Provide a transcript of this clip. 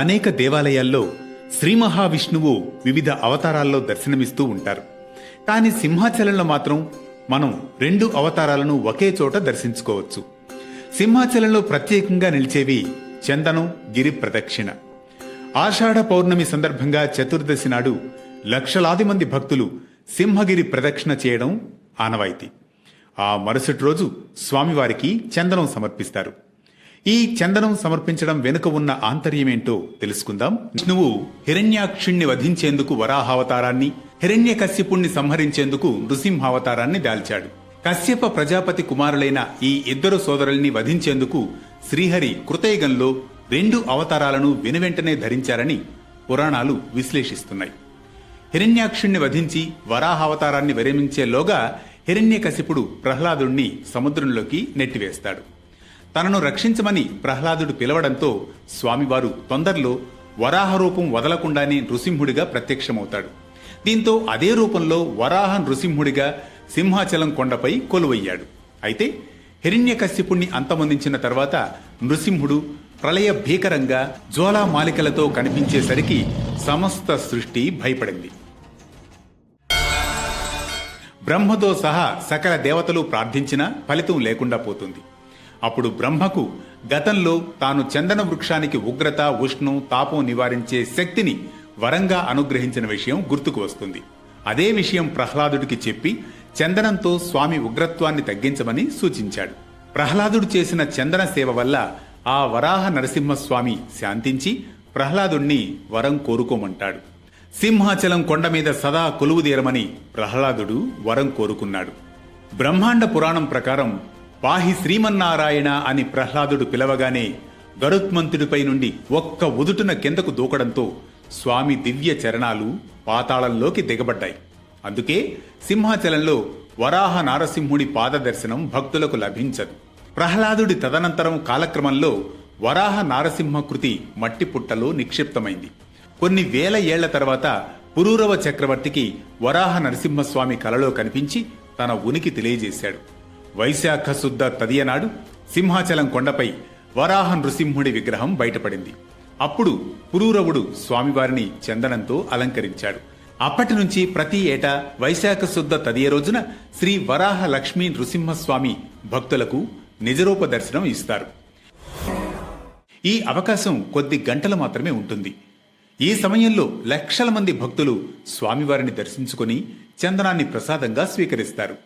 అనేక దేవాలయాల్లో శ్రీ మహావిష్ణువు వివిధ అవతారాల్లో దర్శనమిస్తూ ఉంటారు. కానీ సింహాచలంలో మాత్రం మనం 2 అవతారాలను ఒకే చోట దర్శించుకోవచ్చు. సింహాచలంలో ప్రత్యేకంగా నిలిచేవి చందనం, గిరి ప్రదక్షిణ. ఆషాఢ పౌర్ణమి సందర్భంగా చతుర్దశి నాడు లక్షలాది మంది భక్తులు సింహగిరి ప్రదక్షిణ చేయడం ఆనవాయితీ. ఆ మరుసటి రోజు స్వామివారికి చందనం సమర్పిస్తారు. ఈ చందనం సమర్పించడం వెనుక ఉన్న ఆంతర్యమేంటో తెలుసుకుందాం. విష్ణువు హిరణ్యాక్షుణ్ణి వధించేందుకు వరాహావతారాన్ని, హిరణ్యకశ్యపుణ్ణి సంహరించేందుకు నృసింహావతారాన్ని దాల్చాడు. కశ్యప ప్రజాపతి కుమారులైన ఈ 2 సోదరుల్ని వధించేందుకు శ్రీహరి కృతయుగంలో 2 అవతారాలను వెనువెంటనే ధరించారని పురాణాలు విశ్లేషిస్తున్నాయి. హిరణ్యాక్షుణ్ణి వధించి వరాహావతారాన్ని విరమించేలోగా హిరణ్యకశిపుడు ప్రహ్లాదుణ్ణి సముద్రంలోకి నెట్టివేస్తాడు. తనను రక్షించమని ప్రహ్లాదుడు పిలవడంతో స్వామివారు తొందరలో వరాహ రూపం వదలకుండానే నృసింహుడిగా ప్రత్యక్షమవుతాడు. దీంతో అదే రూపంలో వరాహ నృసింహుడిగా సింహాచలం కొండపై కొలువయ్యాడు. అయితే హిరణ్యకశ్యపుణ్ణి అంతమొందించిన తర్వాత నృసింహుడు ప్రళయ భీకరంగా జ్వాలామాలికలతో కనిపించేసరికి సమస్త సృష్టి భయపడింది. బ్రహ్మతో సహా సకల దేవతలు ప్రార్థించినా ఫలితం లేకుండా పోతుంది. అప్పుడు బ్రహ్మకు గతంలో తాను చందన వృక్షానికి ఉగ్రత, ఉష్ణం, తాపం నివారించే శక్తిని వరంగా అనుగ్రహించిన విషయం గుర్తుకు వస్తుంది. అదే విషయం ప్రహ్లాదుడికి చెప్పి చందనంతో స్వామి ఉగ్రత్వాన్ని తగ్గించమని సూచించాడు. ప్రహ్లాదుడు చేసిన చందన సేవ వల్ల ఆ వరాహ నరసింహస్వామి శాంతించి ప్రహ్లాదుణ్ణి వరం కోరుకోమంటాడు. సింహాచలం కొండ మీద సదా కొలువుదీరమని ప్రహ్లాదుడు వరం కోరుకున్నాడు. బ్రహ్మాండ పురాణం ప్రకారం పాహి శ్రీమన్నారాయణ అని ప్రహ్లాదుడు పిలవగానే గరుత్మంతుడిపై నుండి ఒక్క ఉదుటున కిందకు దూకడంతో స్వామి దివ్య చరణాలు పాతాళంలోకి దిగబడ్డాయి. అందుకే సింహాచలంలో వరాహ నారసింహుడి పాదదర్శనం భక్తులకు లభించదు. ప్రహ్లాదుడి తదనంతరం కాలక్రమంలో వరాహ నారసింహ కృతి మట్టి పుట్టలో నిక్షిప్తమైంది. కొన్ని వేల ఏళ్ల తర్వాత పురూరవ చక్రవర్తికి వరాహ నరసింహస్వామి కలలో కనిపించి తన ఉనికి తెలియజేశాడు. వైశాఖ శుద్ధ తదియనాడు సింహాచలం కొండపై వరాహ నృసింహుడి విగ్రహం బయటపడింది. అప్పుడు పురూరవుడు స్వామివారిని చందనంతో అలంకరించాడు. అప్పటి నుంచి ప్రతి ఏటా వైశాఖ శుద్ధ తదియ రోజున శ్రీ వరాహ లక్ష్మీ నృసింహస్వామి భక్తులకు నిజరూప దర్శనం ఇస్తారు. ఈ అవకాశం కొద్ది గంటలు మాత్రమే ఉంటుంది. ఈ సమయంలో లక్షల మంది భక్తులు స్వామివారిని దర్శించుకుని చందనాన్ని ప్రసాదంగా స్వీకరిస్తారు.